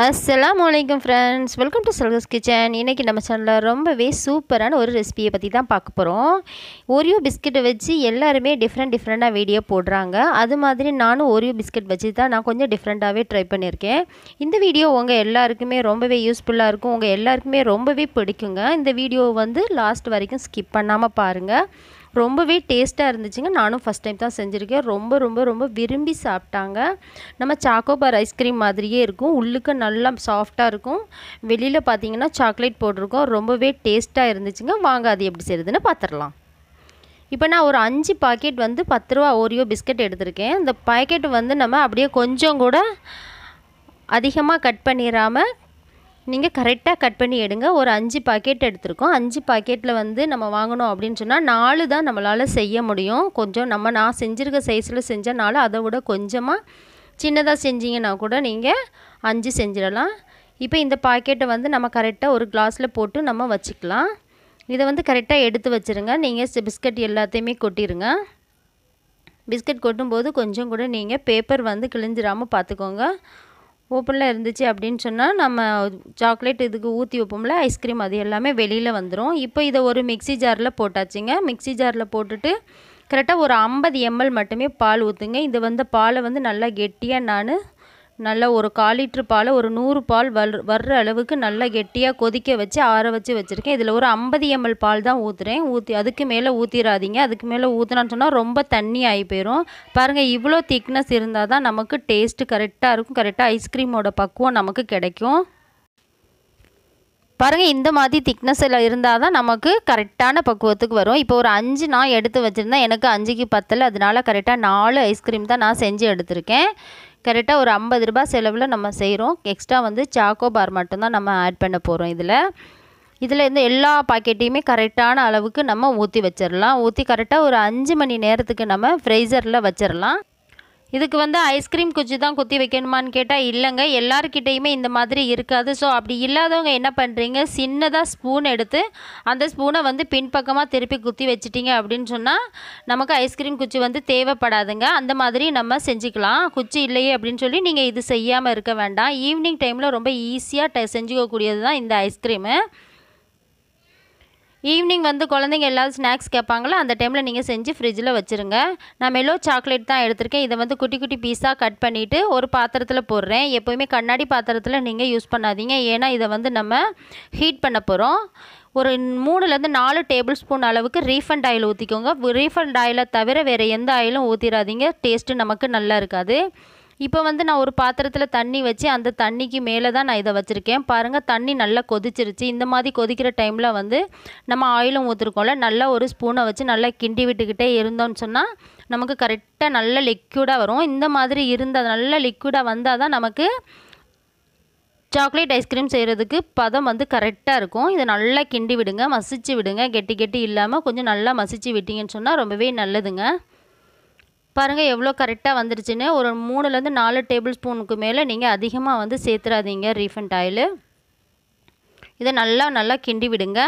Assalamualaikum friends, welcome to Salga's Kitchen. இன்றைக்கி நம்ம சேனலில் ரொம்பவே சூப்பரான ஒரு ரெசிபியை பற்றி தான் பார்க்க போகிறோம். ஓரியோ பிஸ்கெட்டை வச்சு எல்லாருமே டிஃப்ரெண்ட்டாக வீடியோ போடுறாங்க. அது மாதிரி நானும் ஓரியோ பிஸ்கெட் வச்சு தான் நான் கொஞ்சம் டிஃப்ரெண்ட்டாகவே ட்ரை பண்ணியிருக்கேன். இந்த வீடியோ உங்கள் எல்லாருக்குமே ரொம்பவே யூஸ்ஃபுல்லாக இருக்கும், உங்கள் எல்லாருக்குமே ரொம்பவே பிடிக்குங்க. இந்த வீடியோ வந்து லாஸ்ட் வரைக்கும் ஸ்கிப் பண்ணாமல் பாருங்கள். ரொம்பவே டேஸ்ட்டாக இருந்துச்சுங்க. நானும் ஃபஸ்ட் டைம் தான் செஞ்சுருக்கேன். ரொம்ப விரும்பி சாப்பிட்டாங்க. நம்ம சாக்கோபார் ஐஸ்கிரீம் மாதிரியே இருக்கும், உள்ளுக்கு நல்லா சாஃப்டாக இருக்கும். வெளியில் பார்த்தீங்கன்னா சாக்லேட் போட்டிருக்கோம். ரொம்பவே டேஸ்ட்டாக இருந்துச்சுங்க. வாங்க அது எப்படி செய்யுதுன்னு பார்த்துடலாம். இப்போ நான் ஒரு 5 பாக்கெட் வந்து 10 ரூபா ஓரியோ பிஸ்கட் எடுத்திருக்கேன். இந்த பாக்கெட் வந்து நம்ம அப்படியே கொஞ்சம் கூட அதிகமாக கட் பண்ணிடாமல் நீங்கள் கரெக்டாக கட் பண்ணி எடுங்க. ஒரு 5 பாக்கெட் எடுத்திருக்கோம். 5 பாக்கெட்டில் வந்து நம்ம வாங்கணும் அப்படின்னு சொன்னால் 4 தான் நம்மளால் செய்ய முடியும். கொஞ்சம் நான் செஞ்சுருக்க சைஸில் செஞ்சனால அதை விட கொஞ்சமாக சின்னதாக செஞ்சிங்கன்னா கூட நீங்கள் 5 செஞ்சிடலாம். இப்போ இந்த பாக்கெட்டை வந்து நம்ம கரெக்டாக ஒரு கிளாஸில் போட்டு நம்ம வச்சுக்கலாம். இதை வந்து கரெக்டாக எடுத்து வச்சுருங்க. நீங்கள் பிஸ்கட் எல்லாத்தையுமே கொட்டிடுங்க. பிஸ்கட் கொட்டும்போது கொஞ்சம் கூட நீங்கள் பேப்பர் வந்து கிழிஞ்சிடாமல் பார்த்துக்கோங்க. ஓப்பனில் இருந்துச்சு அப்படின்னு சொன்னால் நம்ம சாக்லேட் இதுக்கு ஊற்றி வைப்போம்ல ஐஸ்கிரீம், அது எல்லாமே வெளியில் வந்துடும். இப்போ இதை ஒரு மிக்ஸி ஜாரில் போட்டாச்சுங்க. மிக்ஸி ஜாரில் போட்டுட்டு கரெக்டாக ஒரு 50 ml மட்டுமே பால் ஊற்றுங்க. இது வந்து பாலை வந்து நல்லா கெட்டியாக நல்லா ஒரு 1/4 லிட்டர் பாலை ஒரு 100 பால் வர்ற அளவுக்கு நல்லா கெட்டியாக கொதிக்க வச்சு ஆற வச்சு வச்சுருக்கேன். இதில் ஒரு 50 ml பால் தான் ஊற்றுறேன். அதுக்கு மேலே ஊற்றிடாதீங்க. அதுக்கு மேலே ஊற்றினான்னு சொன்னால் ரொம்ப தண்ணி ஆகி போயிடும். பாருங்கள், இவ்வளோ திக்னஸ் இருந்தால் தான் நமக்கு டேஸ்ட்டு கரெக்டாக இருக்கும். கரெக்டாக ஐஸ்கிரீமோட பக்குவம் நமக்கு கிடைக்கும். பாருங்கள், இந்த மாதிரி திக்னஸில் இருந்தால் தான் நமக்கு கரெக்டான பக்குவத்துக்கு வரும். இப்போ ஒரு 5 நான் எடுத்து வச்சுருந்தேன். எனக்கு 5க்கு பத்தலை, அதனால கரெக்டாக 4 ஐஸ்கிரீம் தான் நான் செஞ்சு எடுத்திருக்கேன். கரெக்டாக ஒரு 50 ரூபாய் செலவில் நம்ம செய்கிறோம். எக்ஸ்ட்ரா வந்து சாக்கோபார் மட்டும்தான் நம்ம ஆட் பண்ண போகிறோம். இதில் இருந்து எல்லா பாக்கெட்டையுமே கரெக்டான அளவுக்கு நம்ம ஊற்றி வச்சிடலாம். ஊற்றி கரெக்டாக ஒரு 5 மணி நேரத்துக்கு நம்ம ஃப்ரீசரில் வச்சிடலாம். இதுக்கு வந்து ஐஸ்கிரீம் குச்சி தான் குத்தி வைக்கணுமான்னு கேட்டால் இல்லைங்க, எல்லாருக்கிட்டையுமே இந்த மாதிரி இருக்காது. ஸோ அப்படி இல்லாதவங்க என்ன பண்ணுறீங்க, சின்னதாக ஸ்பூன் எடுத்து அந்த ஸ்பூனை வந்து பின்பக்கமாக திருப்பி குத்தி வச்சிட்டிங்க அப்படின்னு சொன்னால் நமக்கு ஐஸ்கிரீம் குச்சி வந்து தேவைப்படாதுங்க. அந்த மாதிரி நம்ம செஞ்சுக்கலாம். குச்சி இல்லையே அப்படின்னு சொல்லி நீங்கள் இது செய்யாமல் இருக்க வேண்டாம். ஈவினிங் டைமில் ரொம்ப ஈஸியாக செஞ்சுக்கக்கூடியது தான் இந்த ஐஸ்கிரீமு. ஈவினிங் வந்து குழந்தைங்க எல்லோரும் ஸ்நாக்ஸ் கேட்பாங்களோ அந்த டைமில் நீங்கள் செஞ்சு ஃப்ரிட்ஜில் வச்சுருங்க. நான் மெலோ சாக்லேட் தான் எடுத்திருக்கேன். இதை வந்து குட்டி பீஸாக கட் பண்ணிவிட்டு ஒரு பாத்திரத்தில் போடுறேன். எப்போயுமே கண்ணாடி பாத்திரத்தில் நீங்கள் யூஸ் பண்ணாதீங்க, ஏன்னா இதை வந்து நம்ம ஹீட் பண்ண போகிறோம். ஒரு 3லேருந்து 4 டேபிள் ஸ்பூன் அளவுக்கு ரீஃபண்ட் ஆயில் ஊற்றிக்கோங்க. ரீஃபண்ட் ஆயிலை தவிர வேறு எந்த ஆயிலும் ஊற்றிடாதீங்க, டேஸ்ட்டு நமக்கு நல்லா இருக்காது. இப்போ வந்து நான் ஒரு பாத்திரத்தில் தண்ணி வச்சு அந்த தண்ணிக்கு மேலே தான் நான் இதை வச்சுருக்கேன். பாருங்கள், தண்ணி நல்லா கொதிச்சிருச்சு. இந்த மாதிரி கொதிக்கிற டைமில் வந்து நம்ம ஆயிலும் ஊற்றிருக்கோம்ல, நல்லா ஒரு ஸ்பூனை வச்சு நல்லா கிண்டி விட்டுக்கிட்டே இருந்தோம்னு சொன்னால் நமக்கு கரெக்டாக நல்ல லிக்யூடாக வரும். இந்த மாதிரி இருந்தால் நல்ல லிக்யூடாக வந்தால் தான் நமக்கு சாக்லேட் ஐஸ்கிரீம் செய்கிறதுக்கு பதம் வந்து கரெக்டாக இருக்கும். இதை நல்லா கிண்டி விடுங்க, மசிச்சு விடுங்க. கெட்டி இல்லாமல் கொஞ்சம் நல்லா மசிச்சு விட்டிங்கன்னு சொன்னால் ரொம்பவே நல்லதுங்க. பாருங்கள் எவ்வளோ கரெக்டாக வந்துருச்சுன்னு. ஒரு 3லேருந்து 4 டேபிள் ஸ்பூனுக்கு மேலே நீங்கள் அதிகமாக வந்து சேர்த்துறாதீங்க ரீஃபண்ட் ஆயிலு. இதை நல்லா கிண்டி விடுங்க.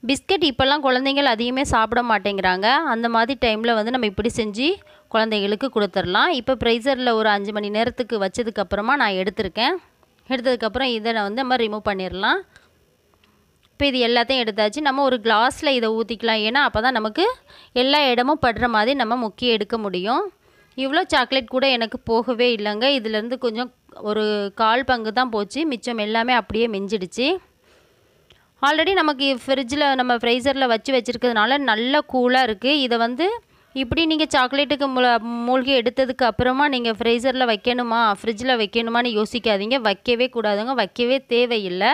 பிஸ்கட் இப்போல்லாம் குழந்தைங்கள் அதிகமே சாப்பிட மாட்டேங்கிறாங்க. அந்த மாதிரி டைமில் வந்து நம்ம இப்படி செஞ்சு குழந்தைங்களுக்கு கொடுத்துடலாம். இப்போ ஃப்ரீசரில் ஒரு 5 மணி நேரத்துக்கு வச்சதுக்கப்புறமா நான் எடுத்திருக்கேன். எடுத்ததுக்கப்புறம் இதை நான் வந்து நம்ம ரிமூவ் பண்ணிடலாம். இப்போ இது எல்லாத்தையும் எடுத்தாச்சு. நம்ம ஒரு கிளாஸில் இதை ஊற்றிக்கலாம், ஏன்னா அப்போ தான் நமக்கு எல்லா இடமும் படுற மாதிரி நம்ம முக்கி எடுக்க முடியும். இவ்வளோ சாக்லேட் கூட எனக்கு போகவே இல்லைங்க. இதிலேருந்து கொஞ்சம் ஒரு 1/4 பங்கு தான் போச்சு, மிச்சம் எல்லாமே அப்படியே மிஞ்சிடுச்சு. ஆல்ரெடி நமக்கு நம்ம ஃப்ரீசரில் வச்சுருக்கிறதுனால நல்ல கூலாக இருக்குது. இதை வந்து இப்படி நீங்கள் சாக்லேட்டுக்கு மூழ்கி எடுத்ததுக்கு அப்புறமா நீங்கள் ஃப்ரீசரில் வைக்கணுமா ஃப்ரிட்ஜில் வைக்கணுமான்னு யோசிக்காதீங்க. வைக்கவே கூடாதுங்க, வைக்கவே தேவையில்லை.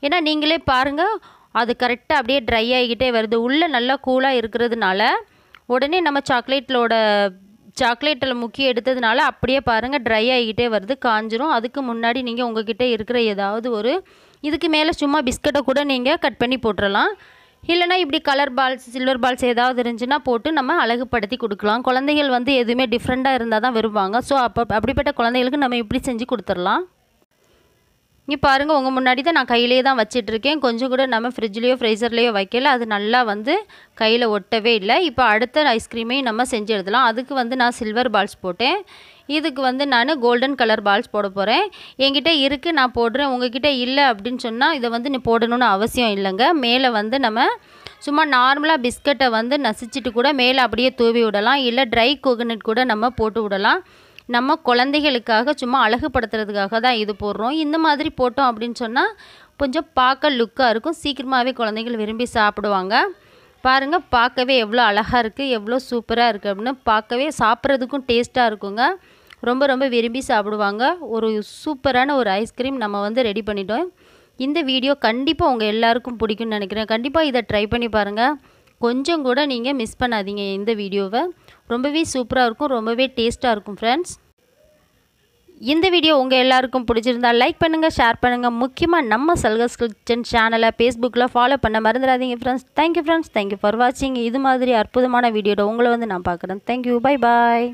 ஏன்னா நீங்களே பாருங்கள், அது கரெக்டாக அப்படியே ட்ரை ஆகிக்கிட்டே வருது. உள்ளே நல்லா கூலாக இருக்கிறதுனால உடனே நம்ம சாக்லேட்டில் முக்கி எடுத்ததுனால அப்படியே பாருங்கள் ட்ரை ஆகிக்கிட்டே வருது, காஞ்சிரும். அதுக்கு முன்னாடி நீங்கள் உங்ககிட்ட இருக்கிற ஏதாவது இதுக்கு மேலே சும்மா பிஸ்கட்டை கூட நீங்கள் கட் பண்ணி போட்டுடலாம். இல்லைனா இப்படி கலர் பால்ஸ், சில்வர் பால்ஸ் ஏதாவது இருந்துச்சுன்னா போட்டு நம்ம அழகுபடுத்தி கொடுக்கலாம். குழந்தைகள் வந்து எதுவுமே டிஃப்ரெண்ட்டாக இருந்தால் தான் விரும்புவாங்க. ஸோ அப்படிப்பட்ட குழந்தைகளுக்கு நம்ம இப்படி செஞ்சு கொடுத்துடலாம். இங்கே பாருங்கள், உங்கள் முன்னாடி தான் நான் கையிலே தான் வச்சிட்ருக்கேன். கொஞ்சம் கூட நம்ம ஃப்ரிட்ஜ்லேயோ ஃப்ரீசர்லேயோ வைக்கல, அது நல்லா வந்து கையில் ஒட்டவே இல்லை. இப்போ அடுத்த ஐஸ்கிரீமையும் நம்ம செஞ்சு எடுத்துலாம். அதுக்கு வந்து நான் சில்வர் பால்ஸ் போட்டேன். இதுக்கு வந்து நான் கோல்டன் கலர் பால்ஸ் போட போகிறேன். என்கிட்ட இருக்குது, நான் போடுறேன். உங்ககிட்ட இல்லை அப்படின்னு சொன்னால் இதை வந்து நீ போடணும்னு அவசியம் இல்லைங்க. மேலே வந்து நம்ம சும்மா நார்மலாக பிஸ்கட்டை வந்து நசிச்சிட்டு கூட மேலே அப்படியே தூவி விடலாம். இல்லை ட்ரை கோகனட் கூட நம்ம போட்டு விடலாம். நம்ம குழந்தைகளுக்காக சும்மா அழகுபடுத்துறதுக்காக தான் இது போடுறோம். இந்த மாதிரி போட்டோம் அப்படின்னு சொன்னால் கொஞ்சம் பார்க்க லுக்காக இருக்கும். சீக்கிரமாகவே குழந்தைகள் விரும்பி சாப்பிடுவாங்க. பாருங்கள், பார்க்கவே எவ்வளோ அழகாக இருக்குது, எவ்வளோ சூப்பராக இருக்குது அப்படின்னு. பார்க்கவே சாப்பிட்றதுக்கும் டேஸ்ட்டாக இருக்குங்க. ரொம்ப ரொம்ப விரும்பி சாப்பிடுவாங்க. ஒரு சூப்பரான ஒரு ஐஸ்கிரீம் நம்ம வந்து ரெடி பண்ணிட்டோம். இந்த வீடியோ கண்டிப்பாக உங்கள் எல்லாருக்கும் பிடிக்கும்னு நினைக்கிறேன். கண்டிப்பாக இதை ட்ரை பண்ணி பாருங்கள். கொஞ்சம் கூட நீங்கள் மிஸ் பண்ணாதீங்க இந்த வீடியோவை. ரொம்பவே சூப்பராக இருக்கும், ரொம்பவே டேஸ்ட்டாக இருக்கும் ஃப்ரெண்ட்ஸ். இந்த வீடியோ உங்கள் எல்லாருக்கும் பிடிச்சிருந்தா லைக் பண்ணுங்கள், ஷேர் பண்ணுங்கள். முக்கியமாக நம்ம சல்கஸ் கிச்சன் சேனலை ஃபேஸ்புக்கில் ஃபாலோ பண்ண மறந்துடாதீங்க friends. Thank you friends, thank you for வாட்சிங். இது மாதிரி அற்புதமான வீடியோட உங்களை வந்து நான் பார்க்குறேன். Thank you, bye bye.